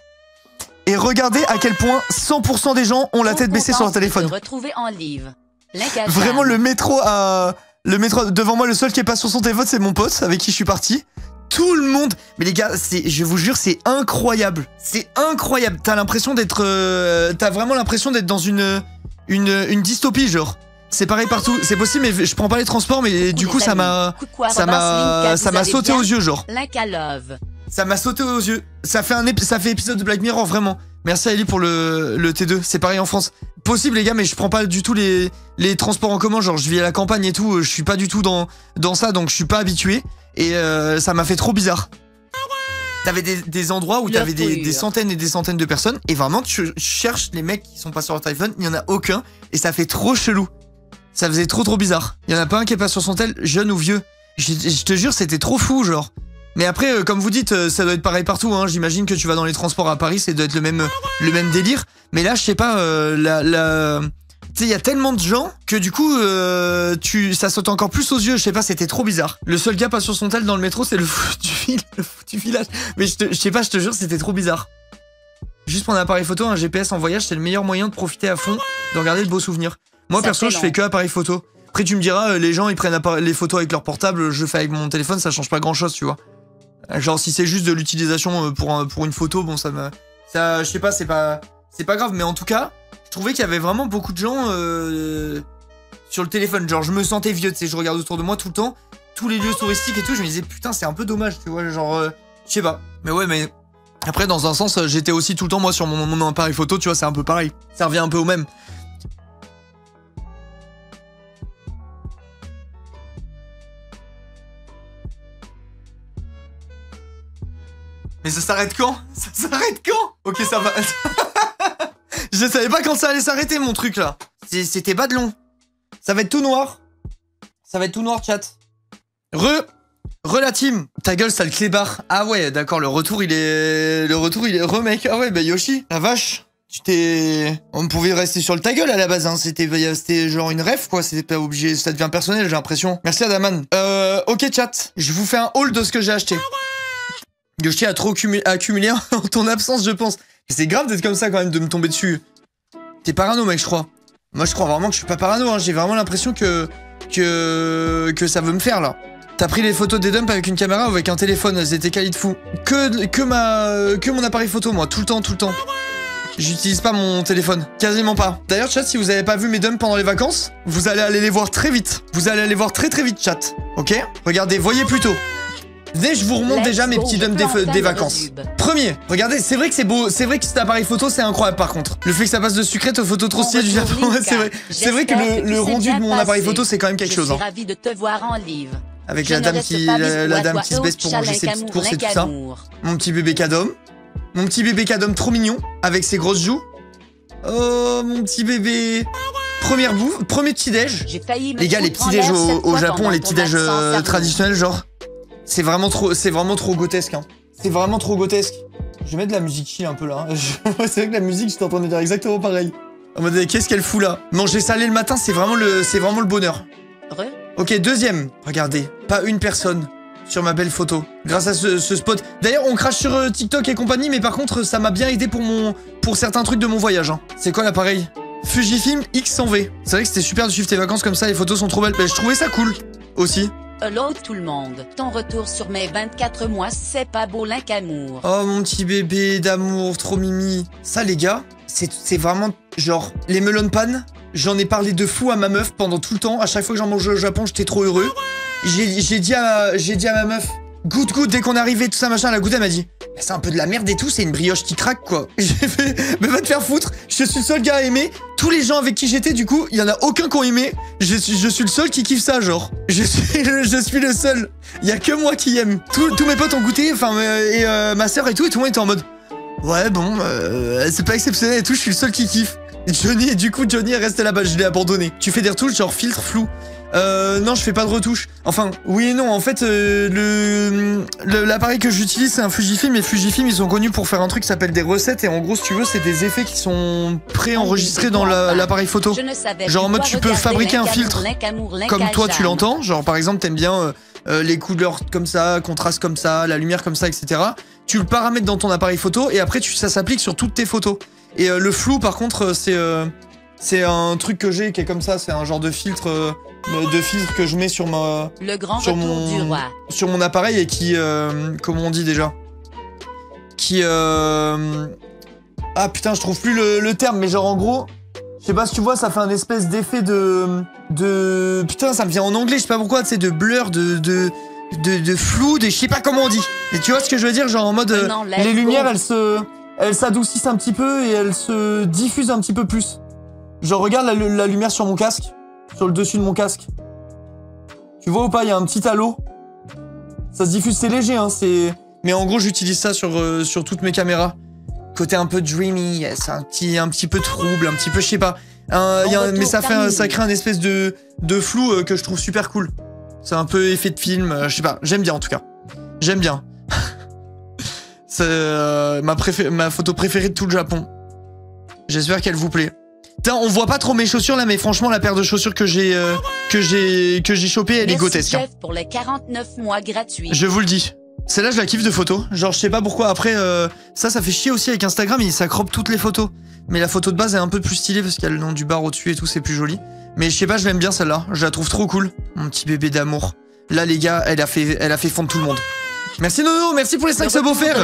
et regardez à quel point 100% des gens ont la tête baissée sur leur téléphone. En livre. Vraiment, le métro devant moi, le seul qui est pas sur son téléphone, c'est mon pote avec qui je suis parti. Tout le monde, mais les gars, je vous jure, c'est incroyable. C'est incroyable. T'as vraiment l'impression d'être dans une dystopie, genre. C'est pareil partout, c'est possible, mais je prends pas les transports, mais du coup ça m'a sauté aux yeux, genre. Ça m'a sauté aux yeux. Ça fait épisode de Black Mirror, vraiment. Merci à Ellie pour le T2. C'est pareil en France. Possible les gars, mais je prends pas du tout les transports en commun. Genre je vis à la campagne et tout. Je suis pas du tout dans ça, donc je suis pas habitué. Et ça m'a fait trop bizarre. T'avais des endroits où t'avais des centaines et des centaines de personnes. Et vraiment tu cherches les mecs qui sont pas sur leur téléphone. Il y en a aucun. Et ça fait trop chelou. Ça faisait trop bizarre. Il y en a pas un qui est pas sur son tel, jeune ou vieux. Je te jure, c'était trop fou, genre. Mais après, comme vous dites, ça doit être pareil partout, hein. J'imagine que tu vas dans les transports à Paris, ça doit être le même délire. Mais là, je sais pas, tu sais, il y a tellement de gens que du coup, ça saute encore plus aux yeux. Je sais pas, c'était trop bizarre. Le seul gars pas sur son tel dans le métro, c'est le foutu village. Mais je sais pas, je te jure, c'était trop bizarre. Juste prendre un appareil photo, un GPS en voyage, c'est le meilleur moyen de profiter à fond, de regarder le beau souvenir. Moi, perso, je fais que appareil photo. Après, tu me diras, les gens, ils prennent les photos avec leur portable, je le fais avec mon téléphone, ça change pas grand-chose, tu vois. Genre, si c'est juste de l'utilisation pour une photo, bon, je sais pas, c'est pas grave, mais en tout cas, je trouvais qu'il y avait vraiment beaucoup de gens sur le téléphone. Genre, je me sentais vieux, tu sais, je regarde autour de moi tout le temps, tous les lieux touristiques et tout, je me disais, putain, c'est un peu dommage, tu vois, genre, je sais pas. Mais ouais, mais après, dans un sens, j'étais aussi tout le temps, moi, sur mon appareil photo, tu vois, c'est un peu pareil. Ça revient un peu au même. Mais ça s'arrête quand? Ça s'arrête quand? Ok, ça va. Je savais pas quand ça allait s'arrêter, mon truc, là. C'était pas de long. Ça va être tout noir. Ça va être tout noir, chat. Rela team. Ta gueule, sale clébard. Ah ouais, d'accord, le retour, il est remake. Ah ouais, bah Yoshi, la vache. On pouvait rester sur le ta gueule à la base, hein. C'était genre une ref, quoi. C'était pas obligé, ça devient personnel, j'ai l'impression. Merci Adaman. Ok, chat. Je vous fais un haul de ce que j'ai acheté. Yoshi a trop accumulé en ton absence, je pense. C'est grave d'être comme ça, quand même, de me tomber dessus. T'es parano, mec, je crois. Moi, je crois vraiment que je suis pas parano, hein. J'ai vraiment l'impression que ça veut me faire, là. T'as pris les photos des dumps avec une caméra ou avec un téléphone? C'était quali de fou. Que mon appareil photo, moi. Tout le temps, tout le temps. J'utilise pas mon téléphone. Quasiment pas. D'ailleurs, chat, si vous avez pas vu mes dumps pendant les vacances, vous allez aller les voir très vite. Vous allez aller voir très très vite, chat. Ok? Regardez, voyez plutôt. Venez, je vous remonte déjà mes petits dumps des vacances. Premier, regardez, c'est vrai que c'est beau. C'est vrai que cet appareil photo, c'est incroyable par contre. Le fait que ça passe de sucrète aux photos trop stylées du Japon, c'est vrai. C'est vrai que le rendu de mon appareil photo, c'est quand même quelque chose. Je suis ravie de te voir en live. Avec la dame qui se baisse pour manger ses petites courses et tout ça. Mon petit bébé Kadom. Mon petit bébé Kadom trop mignon, avec ses grosses joues. Oh, mon petit bébé. Première bouffe, premier petit-déj. Les gars, les petits-déj au Japon, les petits-déj traditionnels, genre. C'est vraiment trop grotesque, hein. C'est vraiment trop grotesque. Je vais mettre de la musique chill un peu, là. C'est vrai que la musique, je t'entendais dire exactement pareil. En mode, qu'est-ce qu'elle fout, là? Manger salé le matin, c'est vraiment le bonheur. Ok, deuxième. Regardez, pas une personne sur ma belle photo. Grâce à ce spot. D'ailleurs, on crache sur TikTok et compagnie, mais par contre, ça m'a bien aidé pour certains trucs de mon voyage. Hein. C'est quoi l'appareil? Fujifilm X100V. C'est vrai que c'était super de suivre tes vacances comme ça, les photos sont trop belles. Mais je trouvais ça cool, aussi. Hello tout le monde. Ton retour sur mes 24 mois, c'est pas beau qu'amour. Oh, mon petit bébé d'amour, trop mimi. Ça, les gars, c'est vraiment, genre, les melon pan. J'en ai parlé de fou à ma meuf pendant tout le temps. À chaque fois que j'en mangeais au Japon, j'étais trop heureux. J'ai dit à ma meuf, goûte, dès qu'on est arrivé, tout ça, machin, elle a goûté, elle m'a dit, c'est un peu de la merde et tout, c'est une brioche qui craque, quoi. J'ai fait, mais va te faire foutre, je suis le seul gars à aimer. Tous les gens avec qui j'étais, du coup, il y en a aucun qui ont aimé. Je suis le seul qui kiffe ça, genre. Je suis le seul. Il y a que moi qui aime. Tous mes potes ont goûté, enfin, et ma sœur et tout le monde était en mode, ouais, bon, c'est pas exceptionnel et tout, je suis le seul qui kiffe. Johnny est resté là-bas, je l'ai abandonné. Tu fais des retouches genre filtre flou. Non, je fais pas de retouches. Enfin, oui et non, en fait, l'appareil que j'utilise, c'est un Fujifilm, et Fujifilm, ils sont connus pour faire un truc qui s'appelle des recettes, et en gros, si tu veux, c'est des effets qui sont préenregistrés dans l'appareil photo. Genre en mode, tu peux fabriquer un filtre comme toi tu l'entends, genre par exemple, t'aimes bien les couleurs comme ça, contraste comme ça, la lumière comme ça, etc. Tu le paramètres dans ton appareil photo, et après, ça s'applique sur toutes tes photos. Et le flou, par contre, c'est un truc que j'ai qui est comme ça, c'est un genre de filtre que je mets sur mon appareil et qui comment on dit déjà, qui ah putain, je trouve plus le terme, mais genre en gros, je sais pas si tu vois, ça fait un espèce d'effet de putain, ça me vient en anglais, je sais pas pourquoi, tu sais, de blur, de flou, je sais pas comment on dit. Et tu vois ce que je veux dire, genre en mode les lumières, elles s'adoucissent un petit peu et elles se diffusent un petit peu plus. Genre regarde la lumière sur mon casque, sur le dessus de mon casque. Tu vois ou pas, il y a un petit halo. Ça se diffuse, c'est léger, hein, mais en gros, j'utilise ça sur toutes mes caméras. Côté un peu dreamy, yes, un petit peu trouble, un petit peu, je sais pas. Mais ça crée un espèce de flou que je trouve super cool. C'est un peu effet de film, je sais pas, j'aime bien en tout cas. J'aime bien. C'est ma photo préférée de tout le Japon. J'espère qu'elle vous plaît. Putain, on voit pas trop mes chaussures là, mais franchement, la paire de chaussures que j'ai chopée, elle est grotesque. Jeff pour les 49 mois gratuits. Je vous le dis. Celle-là, je la kiffe de photo. Genre, je sais pas pourquoi. Après, ça fait chier aussi avec Instagram, ça crop toutes les photos. Mais la photo de base est un peu plus stylée parce qu'il y a le nom du bar au-dessus et tout, c'est plus joli. Mais je sais pas, je l'aime bien celle-là. Je la trouve trop cool. Mon petit bébé d'amour. Là, les gars, elle a fait fondre tout le monde. Merci Nono, merci pour les 5 subs offerts.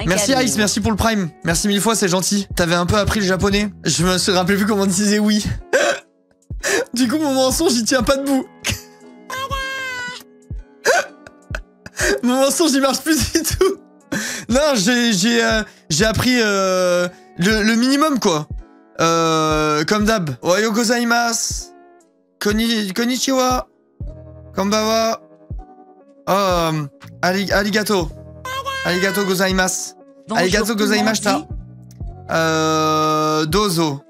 Merci Ice, merci pour le prime. Merci 1000 fois, c'est gentil. T'avais un peu appris le japonais. Je me rappelais plus comment on disait oui. Du coup, mon mensonge, il tient pas debout. Mon mensonge, il marche plus du tout. Non, j'ai appris le minimum, quoi. Comme d'hab. Ohayo gozaimasu. Konnichiwa. Konbawa. Arigato. Arigato gozaimasu. Arigato gozaimashita. Dozo.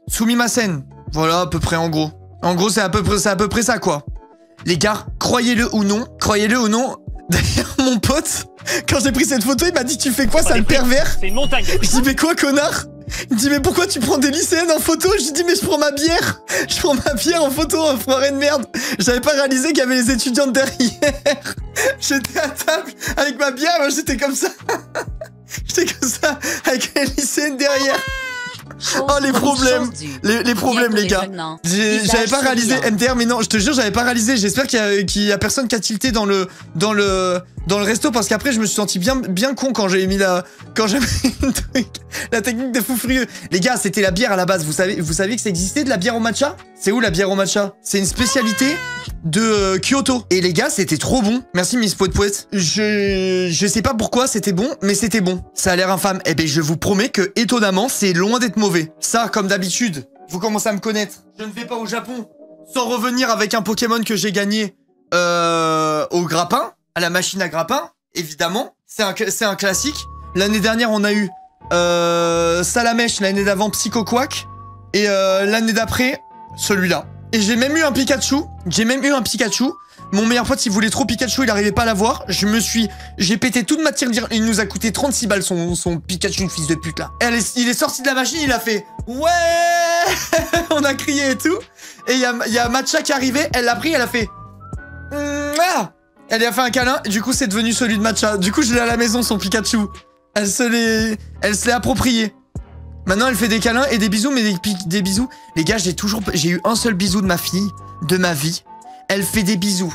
Sumimasen. Voilà, à peu près, en gros. En gros, c'est à peu près ça, quoi. Les gars, croyez-le ou non, D'ailleurs, mon pote, quand j'ai pris cette photo, il m'a dit tu fais quoi, sale pervers? C'est une montagne. Je dis mais quoi, connard? Il me dit mais pourquoi tu prends des lycéennes en photo? Je lui dis mais je prends ma bière. Je prends ma bière en photo, enfoiré de merde. J'avais pas réalisé qu'il y avait les étudiantes derrière. J'étais à table avec ma bière, moi j'étais comme ça. J'étais comme ça, avec les lycéennes derrière. Oh les problèmes, les problèmes les gars. J'avais pas réalisé MDR, mais non, je te jure, j'avais pas réalisé. J'espère qu'il y a personne qui a tilté dans le resto, parce qu'après je me suis senti bien con quand j'ai mis la technique des fous furieux. Les gars, c'était la bière à la base. Vous savez que ça existait de la bière au matcha? C'est où la bière au matcha? C'est une spécialité de Kyoto. Et les gars, c'était trop bon. Merci Miss Poète Poète. Je sais pas pourquoi c'était bon, mais c'était bon. Ça a l'air infâme. Eh ben, je vous promets que, étonnamment, c'est loin d'être mauvais. Ça, comme d'habitude, vous commencez à me connaître. Je ne vais pas au Japon sans revenir avec un Pokémon que j'ai gagné au grappin, à la machine à grappin, évidemment. C'est un classique. L'année dernière, on a eu Salamèche, l'année d'avant Psycho Quack, et l'année d'après, celui-là. Et j'ai même eu un Pikachu. Mon meilleur pote, il voulait trop Pikachu, il arrivait pas à l'avoir. J'ai pété toute ma tire. Il nous a coûté 36 balles son Pikachu, fils de pute là. Il est sorti de la machine, il a fait ouais. On a crié et tout. Et il y a Matcha qui arrivait, elle l'a pris, elle a fait ah. Elle lui a fait un câlin, du coup c'est devenu celui de Matcha. Du coup je l'ai à la maison, son Pikachu. Elle se l'est approprié. Maintenant elle fait des câlins et des bisous, mais des bisous. Les gars, j'ai eu un seul bisou de ma fille, de ma vie. Elle fait des bisous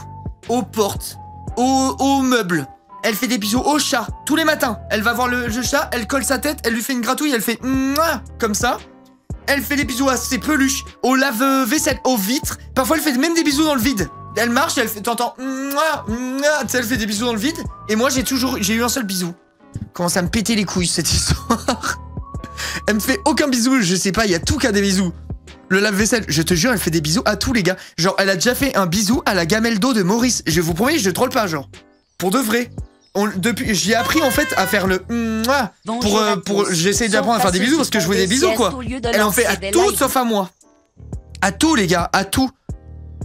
aux portes, aux meubles. Elle fait des bisous au chat tous les matins. Elle va voir le chat, elle colle sa tête, elle lui fait une gratouille, elle fait comme ça. Elle fait des bisous à ses peluches, au lave-vaisselle, aux vitres. Parfois elle fait même des bisous dans le vide. Elle marche, elle fait, t'entends, elle fait des bisous dans le vide. Et moi j'ai eu un seul bisou. Commence à me péter les couilles cette histoire. Elle me fait aucun bisou, je sais pas, il y a tout qu'à des bisous. Le lave-vaisselle, je te jure, elle fait des bisous à tous les gars. Genre, elle a déjà fait un bisou à la gamelle d'eau de Maurice. Je vous promets, je troll pas, genre. Pour de vrai. J'ai appris en fait à faire le j'essaie d'apprendre à faire des bisous parce que je voulais des bisous, quoi. Elle en fait à tout sauf à moi. À tout, les gars, à tout.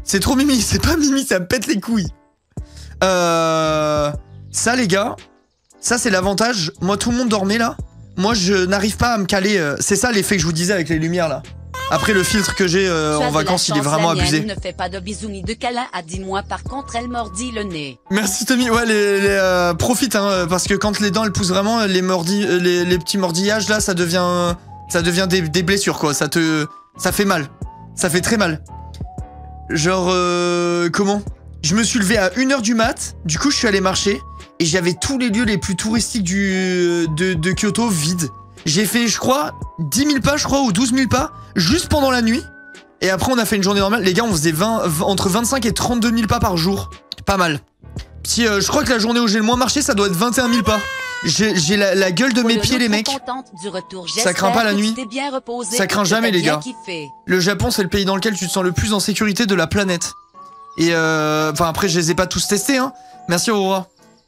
C'est trop mimi, c'est pas mimi, ça me pète les couilles. Ça, les gars, ça c'est l'avantage. Moi, tout le monde dormait là. Moi, je n'arrive pas à me caler. C'est ça l'effet que je vous disais avec les lumières là. Après, le filtre que j'ai en vacances, il est vraiment abusé. Ne fait pas de bisous ni de câlins à 10 mois, par contre, elle mordit le nez. Merci Tommy. Ouais, profite, hein, parce que quand les dents elles poussent vraiment, les petits mordillages là, ça devient des blessures, quoi. Ça fait mal. Ça fait très mal. Genre, comment? Je me suis levé à 1h du mat, du coup, je suis allé marcher, et j'avais tous les lieux les plus touristiques de Kyoto vides. J'ai fait, je crois, 10 000 pas, je crois, ou 12 000 pas, juste pendant la nuit. Et après, on a fait une journée normale. Les gars, on faisait entre 25 et 32 000 pas par jour. Pas mal. Petit, je crois que la journée où j'ai le moins marché, ça doit être 21 000 pas. J'ai la gueule de mes pieds, les mecs. Ça craint pas la nuit. Ça craint jamais, les gars. Le Japon, c'est le pays dans lequel tu te sens le plus en sécurité de la planète. Et enfin, après, je les ai pas tous testés, hein. Merci, Aurora.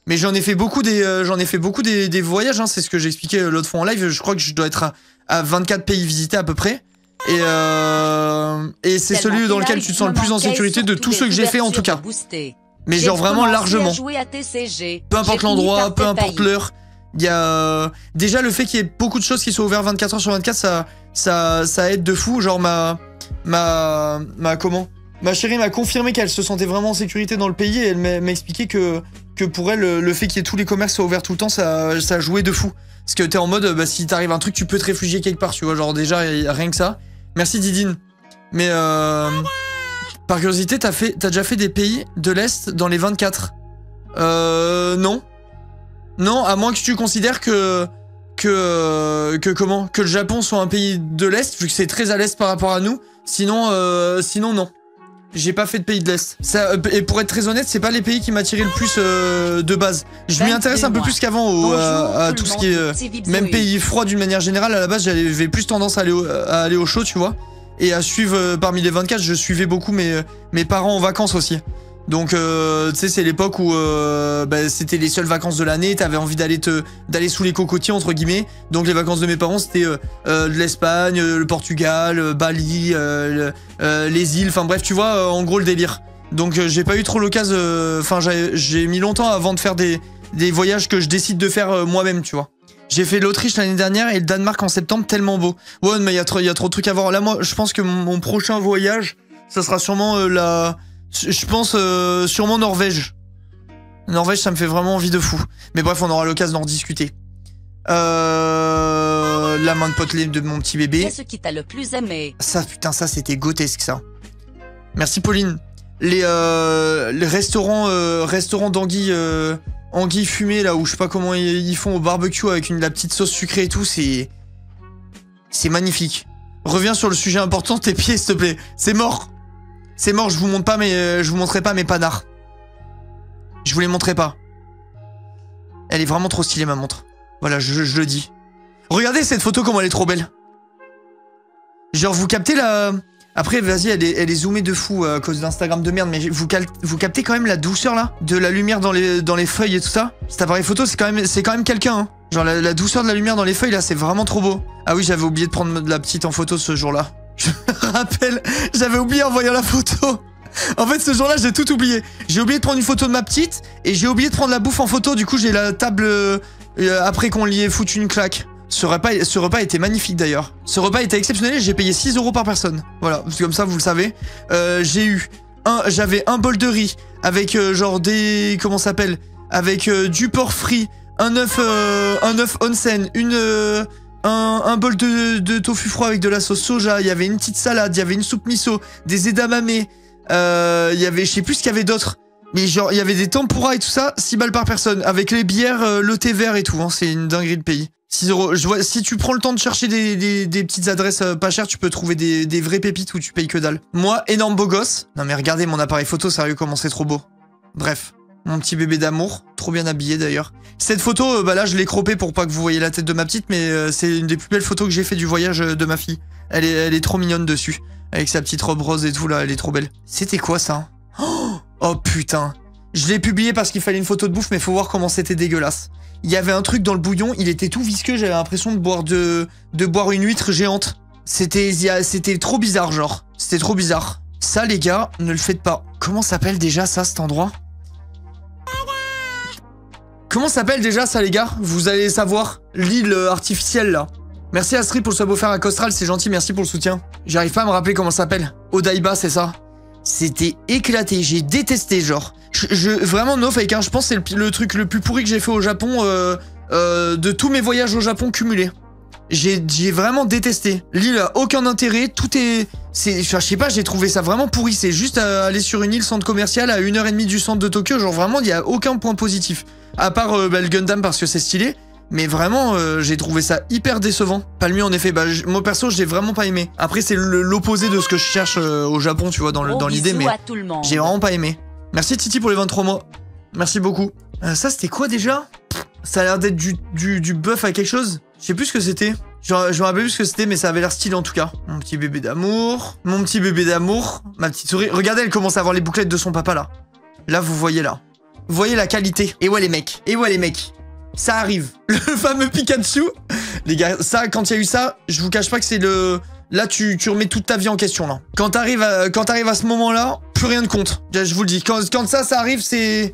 Mais j'en ai fait beaucoup des voyages, hein, c'est ce que j'expliquais l'autre fois en live. Je crois que je dois être à 24 pays visités à peu près. Et c'est celui dans lequel tu te sens le plus en sécurité de tous ceux que j'ai fait en tout cas. Mais genre vraiment largement. Peu importe l'endroit, peu importe l'heure. Il y a déjà le fait qu'il y ait beaucoup de choses qui soient ouvertes 24 heures sur 24, ça aide de fou. Genre ma chérie m'a confirmé qu'elle se sentait vraiment en sécurité dans le pays et elle m'a expliqué que pour elle, le fait qu'il y ait tous les commerces soient ouverts tout le temps, ça jouait de fou. Parce que t'es en mode, bah, si t'arrive un truc, tu peux te réfugier quelque part, tu vois. Genre déjà, rien que ça. Merci Didine. Mais par curiosité, t'as déjà fait des pays de l'Est dans les 24? Non. Non, à moins que tu considères que le Japon soit un pays de l'Est, vu que c'est très à l'Est par rapport à nous. Sinon, non. J'ai pas fait de pays de l'Est. Et pour être très honnête, c'est pas les pays qui m'attiraient le plus de base. Je m'y intéresse un peu plus qu'avant à tout ce qui est même pays froid d'une manière générale. À la base, j'avais plus tendance à aller au chaud, tu vois. Et à suivre parmi les 24, je suivais beaucoup mes parents en vacances aussi. Donc, tu sais, c'est l'époque où bah, c'était les seules vacances de l'année. T'avais envie d'aller sous les cocotiers, entre guillemets. Donc, les vacances de mes parents, c'était de l'Espagne, le Portugal, Bali, les îles. Enfin, bref, tu vois, en gros, le délire. Donc j'ai pas eu trop l'occasion... Enfin, j'ai mis longtemps avant de faire des voyages que je décide de faire moi-même, tu vois. J'ai fait l'Autriche l'année dernière et le Danemark en septembre, tellement beau. Ouais, mais il y a trop de trucs à voir. Là, moi, je pense que mon prochain voyage, ça sera sûrement je pense sûrement Norvège. Norvège, ça me fait vraiment envie de fou. Mais bref, on aura l'occasion d'en rediscuter. La main de potelé de mon petit bébé. Qu'est-ce qui t'a le plus aimé? Ça, putain, ça, c'était grotesque, ça. Merci, Pauline. Les restaurants d'anguilles... anguilles fumées là où je sais pas comment ils font au barbecue avec la petite sauce sucrée et tout, c'est magnifique. Reviens sur le sujet important, tes pieds s'il te plaît. C'est mort. C'est mort, je vous montre pas mais je vous montrerai pas mes panards. Je vous les montrerai pas. Elle est vraiment trop stylée ma montre. Voilà, je le dis. Regardez cette photo comment elle est trop belle. Genre vous captez la... Après, vas-y, elle est zoomée de fou à cause d'Instagram de merde, mais vous captez quand même la douceur, là, de la lumière dans les feuilles et tout ça. Cet appareil photo, c'est quand même quelqu'un, hein. Genre, la douceur de la lumière dans les feuilles, là, c'est vraiment trop beau. Ah oui, j'avais oublié de prendre de la petite en photo ce jour-là. Je me rappelle, j'avais oublié en voyant la photo. En fait, ce jour-là, j'ai tout oublié. J'ai oublié de prendre une photo de ma petite, et j'ai oublié de prendre la bouffe en photo, du coup, j'ai la table... après qu'on lui ait foutu une claque. Ce repas était magnifique d'ailleurs. Ce repas était exceptionnel et j'ai payé 6 € par personne. Voilà, parce que comme ça vous le savez. J'avais un bol de riz avec genre des... Comment ça s'appelle? Avec du porc frit, un œuf onsen, un bol de tofu froid avec de la sauce soja, il y avait une petite salade, il y avait une soupe miso, des edamame, il y avait... Je sais plus ce qu'il y avait d'autre. Mais genre, il y avait des tempura et tout ça, 6 balles par personne. Avec les bières, le thé vert et tout, hein, c'est une dinguerie de pays. 6 €. Je vois, si tu prends le temps de chercher des petites adresses pas chères, tu peux trouver des vraies pépites où tu payes que dalle. Moi, énorme beau gosse. Non mais regardez mon appareil photo, sérieux, comment c'est trop beau. Bref, mon petit bébé d'amour, trop bien habillé d'ailleurs. Cette photo, bah là, je l'ai croppée pour pas que vous voyez la tête de ma petite, mais c'est une des plus belles photos que j'ai fait du voyage de ma fille. Elle est trop mignonne dessus. Avec sa petite robe rose et tout, là, elle est trop belle. C'était quoi, ça? Oh putain. Je l'ai publié parce qu'il fallait une photo de bouffe, mais faut voir comment c'était dégueulasse. Il y avait un truc dans le bouillon, il était tout visqueux, j'avais l'impression de boire une huître géante. C'était trop bizarre, genre. C'était trop bizarre. Ça, les gars, ne le faites pas. Comment s'appelle déjà ça, cet endroit? Comment s'appelle déjà ça, les gars? Vous allez savoir. L'île artificielle, là. Merci Astrid pour le sub offert à Costral, c'est gentil, merci pour le soutien. J'arrive pas à me rappeler comment ça s'appelle. Odaiba, c'est ça? C'était éclaté, j'ai détesté, genre. Vraiment, no fake, hein, je pense que c'est le truc le plus pourri que j'ai fait au Japon de tous mes voyages au Japon cumulés. J'ai vraiment détesté. L'île a aucun intérêt, tout est... je sais pas, j'ai trouvé ça vraiment pourri. C'est juste aller sur une île centre commercial à 1h30 du centre de Tokyo, genre vraiment, il y a aucun point positif. À part le Gundam parce que c'est stylé. Mais vraiment, j'ai trouvé ça hyper décevant. Pas le mieux en effet. Bah, moi perso, j'ai vraiment pas aimé. Après, c'est l'opposé de ce que je cherche au Japon, tu vois, dans l'idée, mais j'ai vraiment pas aimé. Merci Titi pour les 23 mois. Merci beaucoup. Ça, c'était quoi déjà? Ça a l'air d'être du bœuf à quelque chose. Je sais plus ce que c'était. Je me rappelle plus ce que c'était, mais ça avait l'air stylé en tout cas. Mon petit bébé d'amour. Mon petit bébé d'amour. Ma petite souris. Regardez, elle commence à avoir les bouclettes de son papa là. Là, vous voyez là. Vous voyez la qualité. Et ouais les mecs. Et ouais les mecs. Ça arrive. Le fameux Pikachu. Les gars, ça, quand il y a eu ça, je vous cache pas que c'est le... Là, tu remets toute ta vie en question, là. Quand t'arrives à ce moment-là, plus rien ne compte. Je vous le dis. Quand ça arrive, c'est...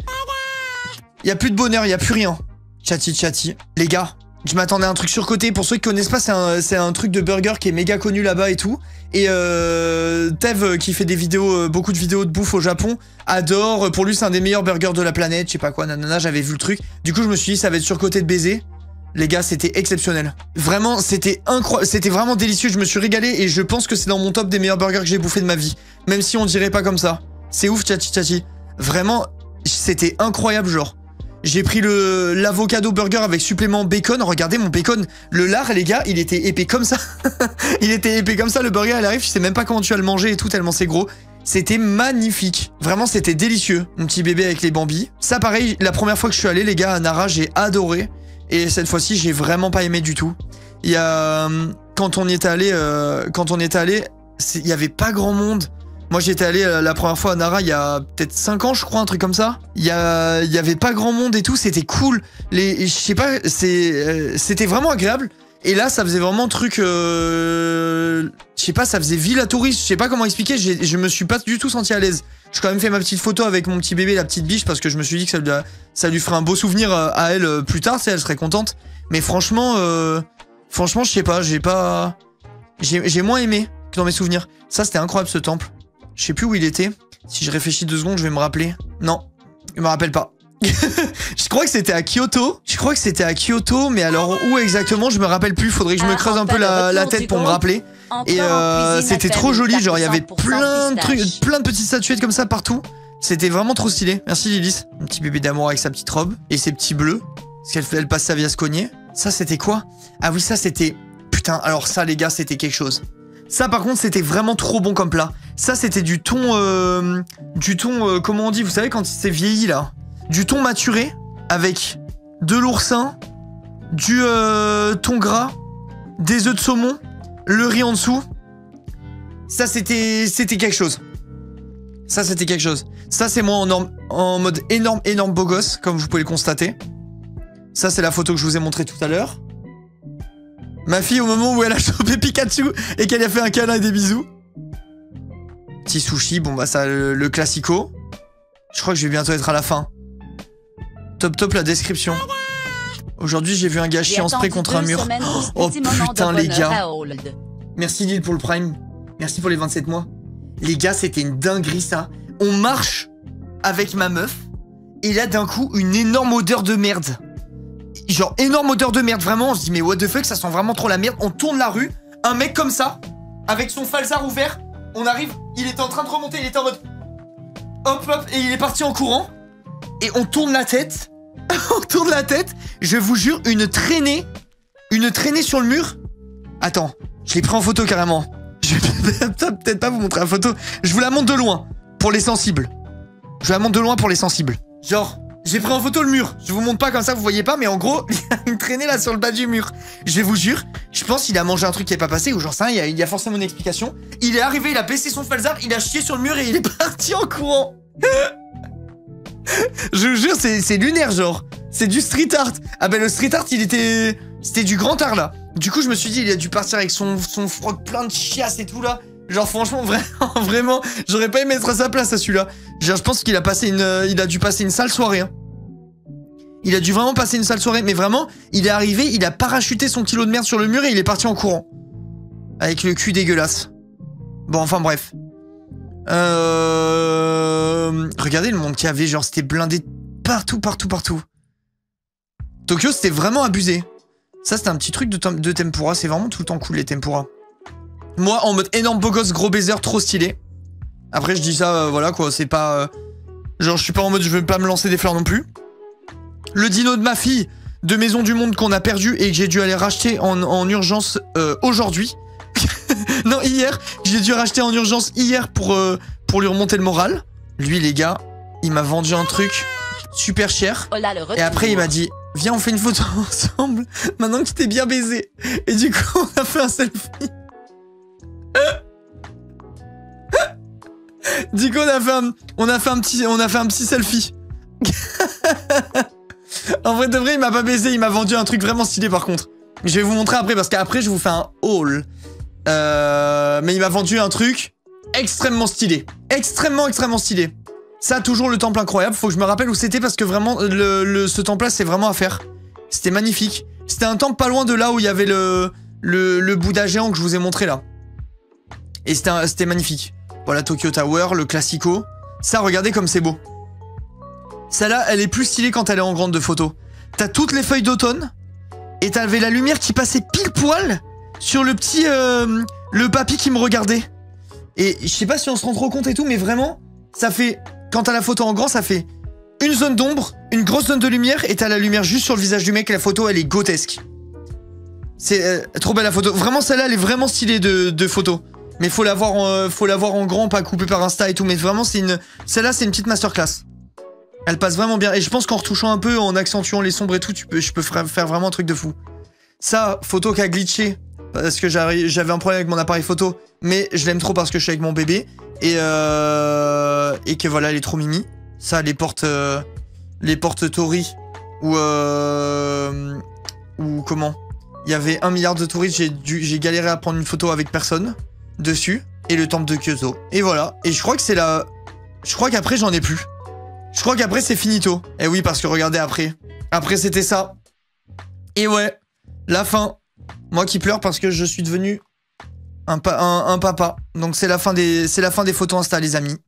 Il y a plus de bonheur, il y a plus rien. Chatty. Les gars, je m'attendais à un truc surcoté. Pour ceux qui connaissent pas, c'est un truc de burger qui est méga connu là-bas et tout. Et Tev, qui fait des vidéos, beaucoup de vidéos de bouffe au Japon, adore. Pour lui, c'est un des meilleurs burgers de la planète. Je sais pas quoi, nanana, j'avais vu le truc. Du coup, je me suis dit, ça va être surcoté de baiser. Les gars, c'était exceptionnel. Vraiment, c'était incroyable. C'était vraiment délicieux. Je me suis régalé et je pense que c'est dans mon top des meilleurs burgers que j'ai bouffé de ma vie. Même si on dirait pas comme ça. C'est ouf, Tchatchi. Vraiment, c'était incroyable, genre. J'ai pris l'avocado burger avec supplément bacon. Regardez mon bacon. Le lard, les gars, il était épais comme ça. Il était épais comme ça. Le burger, il arrive. Je sais même pas comment tu vas le manger et tout, tellement c'est gros. C'était magnifique. Vraiment, c'était délicieux. Mon petit bébé avec les bambis. Ça, pareil, la première fois que je suis allé, les gars, à Nara, j'ai adoré. Et cette fois-ci, j'ai vraiment pas aimé du tout. Il y a... Quand on y est allé, il y avait pas grand monde. Moi, j'étais allé la première fois à Nara il y a peut-être 5 ans, je crois, un truc comme ça. Il y avait pas grand monde et tout, c'était cool. Je sais pas, c'était vraiment agréable. Et là, ça faisait vraiment truc... je sais pas, ça faisait ville à touristes. Je sais pas comment expliquer, je me suis pas du tout senti à l'aise. J'ai quand même fait ma petite photo avec mon petit bébé, la petite biche, parce que je me suis dit que ça lui ferait un beau souvenir à elle plus tard, elle serait contente. Mais franchement, je sais pas, j'ai moins aimé que dans mes souvenirs. Ça, c'était incroyable ce temple. Je sais plus où il était. Si je réfléchis 2 secondes, je vais me rappeler. Non, je me rappelle pas. Je crois que c'était à Kyoto. Mais alors où exactement, je me rappelle plus. Faudrait que je me creuse un peu la tête pour me rappeler. Et c'était trop joli, genre il y avait plein de trucs, plein de petites statuettes comme ça partout. C'était vraiment trop stylé. Merci Lilith. Un petit bébé d'amour avec sa petite robe et ses petits bleus. Parce qu'elle passe sa vie à se cogner. Ça c'était quoi? Ah oui, ça c'était... Putain, alors ça les gars, c'était quelque chose. Ça par contre, c'était vraiment trop bon comme plat. Ça c'était du thon... comment on dit? Vous savez quand c'est vieilli là? Du thon maturé avec de l'oursin, du thon gras, des œufs de saumon, le riz en dessous. Ça c'était quelque chose. Ça c'était quelque chose. Ça c'est moi en mode énorme beau gosse, comme vous pouvez le constater. Ça c'est la photo que je vous ai montrée tout à l'heure. Ma fille au moment où elle a chopé Pikachu et qu'elle a fait un câlin et des bisous. Petit sushi, bon bah ça le classico. Je crois que je vais bientôt être à la fin. Top la description. Aujourd'hui j'ai vu un gars chier en spray contre un mur. Oh putain les gars. Merci Lille pour le prime. Merci pour les 27 mois. Les gars, c'était une dinguerie ça. On marche avec ma meuf et là d'un coup une énorme odeur de merde. Genre énorme odeur de merde, vraiment. On se dit mais what the fuck, ça sent vraiment trop la merde. On tourne la rue, un mec comme ça, avec son falzar ouvert. On arrive, il était en train de remonter, il était en mode hop et il est parti en courant. Et on tourne la tête. On tourne la tête. Je vous jure, une traînée sur le mur. Attends, je l'ai pris en photo carrément. Je vais peut-être pas vous montrer la photo. Je vous la montre de loin, pour les sensibles. Genre, j'ai pris en photo le mur. Je vous montre pas comme ça, vous voyez pas, mais en gros, il y a une traînée là sur le bas du mur. Je vous jure, je pense qu'il a mangé un truc qui est pas passé, ou genre ça, il y a forcément une explication. Il est arrivé, il a baissé son falzar, il a chié sur le mur et il est parti en courant. Je vous jure, c'est lunaire, genre. C'est du street art. Ah ben le street art, c'était du grand art là. Du coup, je me suis dit, il a dû partir avec son froc plein de chiasse et tout là. Genre franchement, vraiment, j'aurais pas aimé être à sa place à celui-là. Genre, je pense qu'il a dû passer une sale soirée. Hein. Il a dû vraiment passer une sale soirée, mais vraiment, il est arrivé, il a parachuté son kilo de merde sur le mur et il est parti en courant. Avec le cul dégueulasse. Bon, enfin bref. Regardez le monde qu'il y avait, genre c'était blindé partout. Tokyo, c'était vraiment abusé. Ça, c'était un petit truc de tempura, c'est vraiment tout le temps cool les tempura. Moi, en mode énorme beau gosse, gros baiser, trop stylé. Après, je dis ça, voilà quoi, c'est pas... genre, je suis pas en mode, je veux pas me lancer des fleurs non plus. Le dino de ma fille de Maison du Monde qu'on a perdu et que j'ai dû aller racheter en urgence aujourd'hui. Non, hier. J'ai dû racheter en urgence hier pour lui remonter le moral. Lui, les gars, il m'a vendu un truc super cher. Et après, il m'a dit, viens, on fait une photo ensemble. Maintenant que tu t'es bien baisé. Et du coup, on a fait un selfie. Du coup, on a fait un petit selfie. En vrai de vrai, il m'a pas baisé, il m'a vendu un truc vraiment stylé par contre. Je vais vous montrer après parce qu'après je vous fais un haul. Mais il m'a vendu un truc extrêmement stylé. Extrêmement stylé. Ça, toujours le temple incroyable. Faut que je me rappelle où c'était parce que vraiment, ce temple-là, c'est vraiment à faire. C'était magnifique. C'était un temple pas loin de là où il y avait le Bouddha géant que je vous ai montré là. Et c'était magnifique. Voilà, Tokyo Tower, le classico. Ça, regardez comme c'est beau. Celle-là, elle est plus stylée quand elle est en grande de photo. T'as toutes les feuilles d'automne. Et t'avais la lumière qui passait pile poil sur le petit... le papy qui me regardait. Et je sais pas si on se rend trop compte et tout, mais vraiment, ça fait... Quand t'as la photo en grand, ça fait une zone d'ombre, une grosse zone de lumière, et t'as la lumière juste sur le visage du mec. Et la photo, elle est grotesque. C'est trop belle la photo. Vraiment, celle-là, elle est vraiment stylée de photo. Mais faut la voir en grand, pas coupée par Insta et tout. Mais vraiment, celle-là, c'est une petite masterclass. Elle passe vraiment bien. Et je pense qu'en retouchant un peu, en accentuant les sombres et tout, je peux faire vraiment un truc de fou. Ça, photo qui a glitché. Parce que j'avais un problème avec mon appareil photo. Mais je l'aime trop parce que je suis avec mon bébé. Et que voilà, elle est trop mimi. Ça, les portes Tori. Ou comment? Il y avait 1 milliard de touristes. J'ai galéré à prendre une photo avec personne dessus. Et le temple de Kyoto. Et voilà. Et je crois que c'est la... Je crois qu'après, j'en ai plus. Je crois qu'après, c'est finito. Et oui, parce que regardez après. Après, c'était ça. Et ouais, la fin. Moi qui pleure parce que je suis devenu un papa. Donc c'est la fin des photos Insta, les amis.